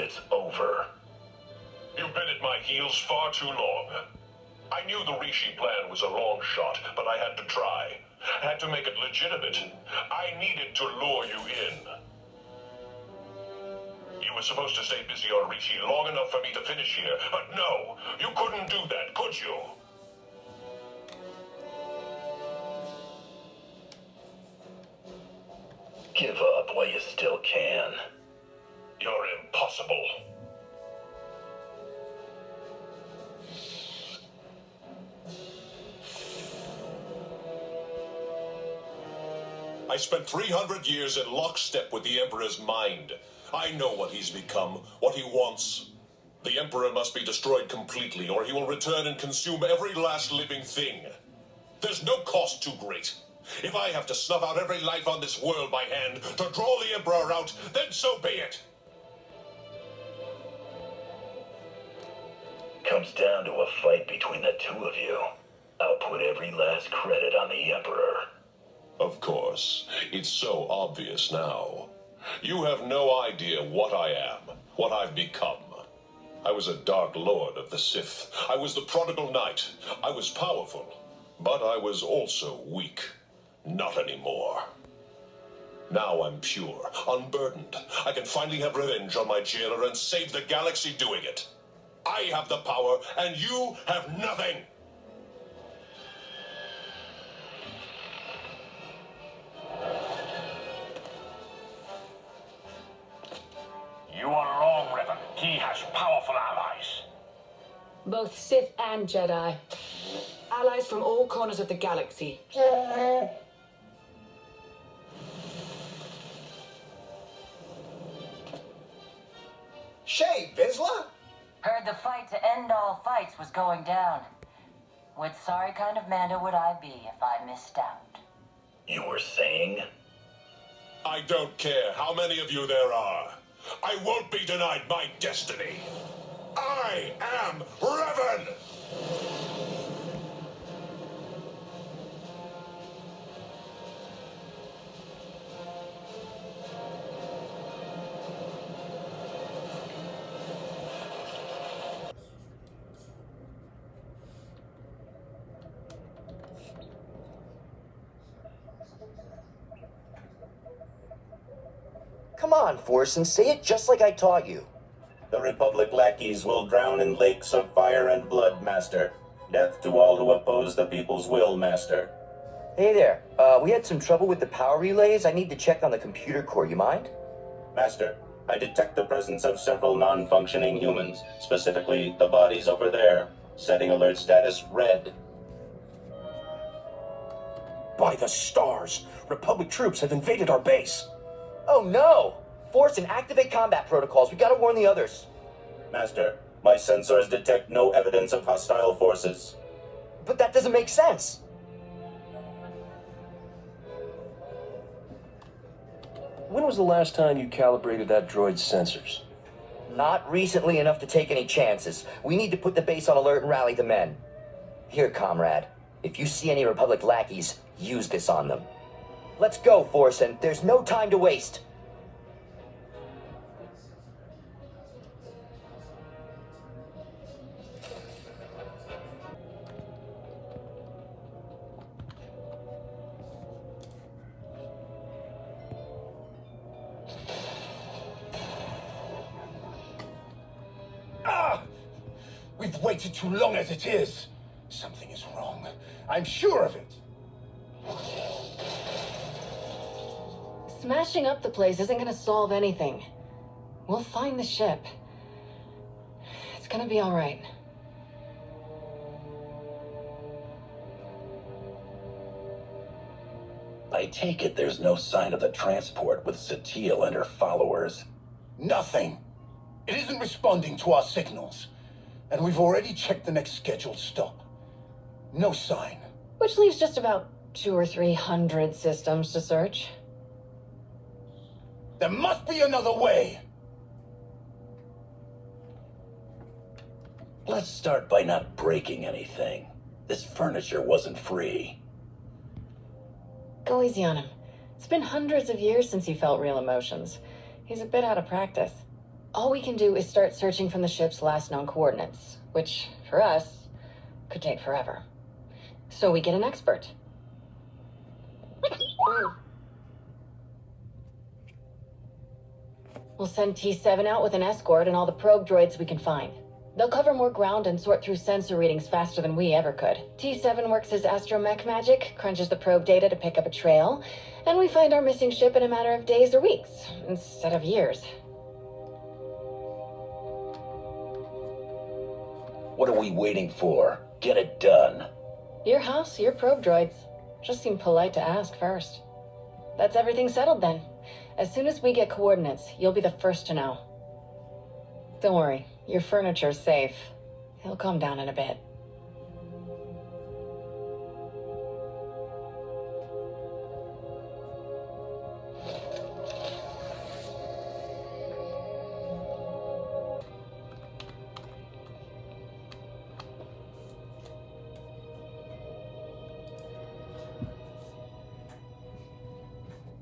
it's over. You've been at my heels far too long. I knew the Rishi plan was a long shot, but I had to try. I had to make it legitimate. I needed to lure you in. You were supposed to stay busy on Rishi long enough for me to finish here, but no, you couldn't do that, could you? Give up while you still can. You're impossible. I spent 300 years in lockstep with the Emperor's mind. I know what he's become, what he wants. The Emperor must be destroyed completely, or he will return and consume every last living thing. There's no cost too great. If I have to snuff out every life on this world by hand to draw the Emperor out, then so be it. Comes down to a fight between the two of you. I'll put every last credit on the Emperor. Of course. It's so obvious now. You have no idea what I am, what I've become. I was a Dark Lord of the Sith. I was the prodigal knight. I was powerful, but I was also weak. Not anymore. Now I'm pure, unburdened. I can finally have revenge on my jailer and save the galaxy doing it. I have the power, and you have nothing. You are wrong, Revan. He has powerful allies. Both Sith and Jedi. Allies from all corners of the galaxy. Shay, Vizsla? Heard the fight to end all fights was going down. What sorry kind of Mando would I be if I missed out? You were saying? I don't care how many of you there are. I won't be denied my destiny. I am Revan! Come on, Force, and say it just like I taught you. The Republic lackeys will drown in lakes of fire and blood, Master. Death to all who oppose the people's will, Master. Hey there, we had some trouble with the power relays. I need to check on the computer core, you mind? Master, I detect the presence of several non-functioning humans, specifically the bodies over there. Setting alert status red. By the stars, Republic troops have invaded our base. Oh no! Force and activate combat protocols. We gotta warn the others. Master, my sensors detect no evidence of hostile forces. But that doesn't make sense. When was the last time you calibrated that droid's sensors? Not recently enough to take any chances. We need to put the base on alert and rally the men. Here, comrade. If you see any Republic lackeys, use this on them. Let's go, Force, and there's no time to waste. We've waited too long as it is. Something is wrong. I'm sure of it. Smashing up the place isn't gonna solve anything. We'll find the ship. It's gonna be all right. I take it there's no sign of the transport with Satele and her followers. Nothing. It isn't responding to our signals. And we've already checked the next scheduled stop. No sign. Which leaves just about 200 or 300 systems to search. There must be another way. Let's start by not breaking anything. This furniture wasn't free. Go easy on him. It's been hundreds of years since he felt real emotions. He's a bit out of practice. All we can do is start searching from the ship's last known coordinates, which, for us, could take forever. So we get an expert. We'll send T7 out with an escort and all the probe droids we can find. They'll cover more ground and sort through sensor readings faster than we ever could. T7 works his astromech magic, crunches the probe data to pick up a trail, and we find our missing ship in a matter of days or weeks, instead of years. What are we waiting for? Get it done. Your house, your probe droids. Just seem polite to ask first. That's everything settled then. As soon as we get coordinates, you'll be the first to know. Don't worry, your furniture's safe. He'll calm down in a bit.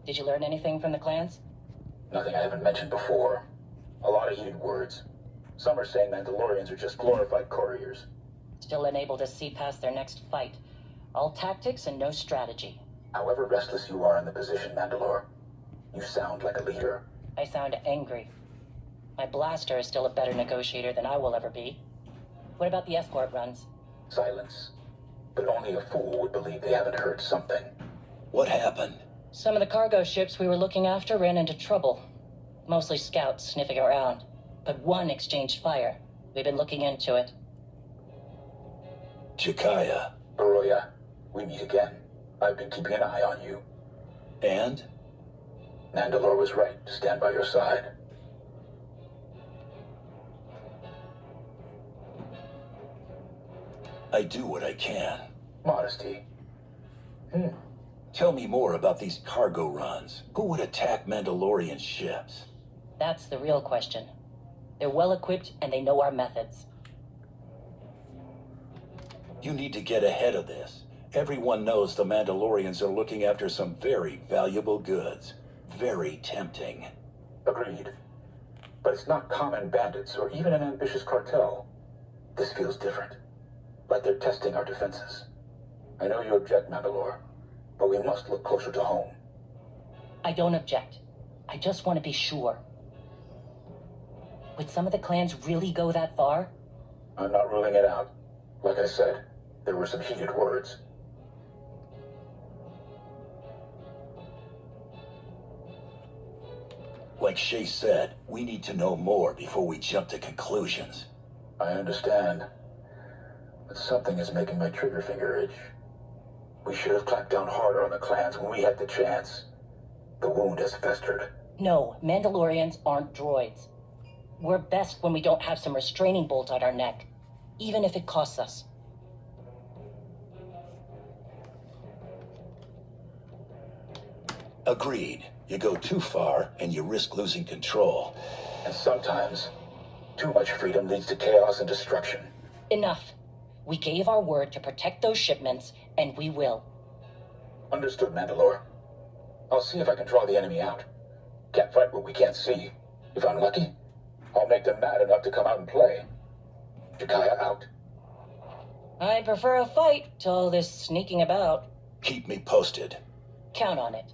Did you learn anything from the clans? Nothing I haven't mentioned before. A lot of heated words. Some are saying Mandalorians are just glorified couriers. Still unable to see past their next fight. All tactics and no strategy. However restless you are in the position, Mandalore, you sound like a leader. I sound angry. My blaster is still a better negotiator than I will ever be. What about the escort runs? Silence. But only a fool would believe they haven't heard something. What happened? Some of the cargo ships we were looking after ran into trouble. Mostly scouts sniffing around. But one exchanged fire. We've been looking into it. Jakaya. Baroya, we meet again. I've been keeping an eye on you. And? Mandalore was right to stand by your side. I do what I can. Modesty. Tell me more about these cargo runs. Who would attack Mandalorian ships? That's the real question. They're well equipped and they know our methods. You need to get ahead of this. Everyone knows the Mandalorians are looking after some very valuable goods. Very tempting. Agreed. But it's not common bandits or even an ambitious cartel. This feels different. Like they're testing our defenses. I know you object, Mandalore, but we must look closer to home. I don't object. I just want to be sure. Would some of the clans really go that far? I'm not ruling it out. Like I said, there were some heated words. Like Shay said, we need to know more before we jump to conclusions. I understand. But something is making my trigger finger itch. We should have clamped down harder on the clans when we had the chance. The wound has festered. No, Mandalorians aren't droids. We're best when we don't have some restraining bolt on our neck, even if it costs us. Agreed. You go too far, and you risk losing control. And sometimes, too much freedom leads to chaos and destruction. Enough. We gave our word to protect those shipments, and we will. Understood, Mandalore. I'll see if I can draw the enemy out. Can't fight what we can't see. If I'm lucky, I'll make them mad enough to come out and play. Jakaya out. I'd prefer a fight to all this sneaking about. Keep me posted. Count on it.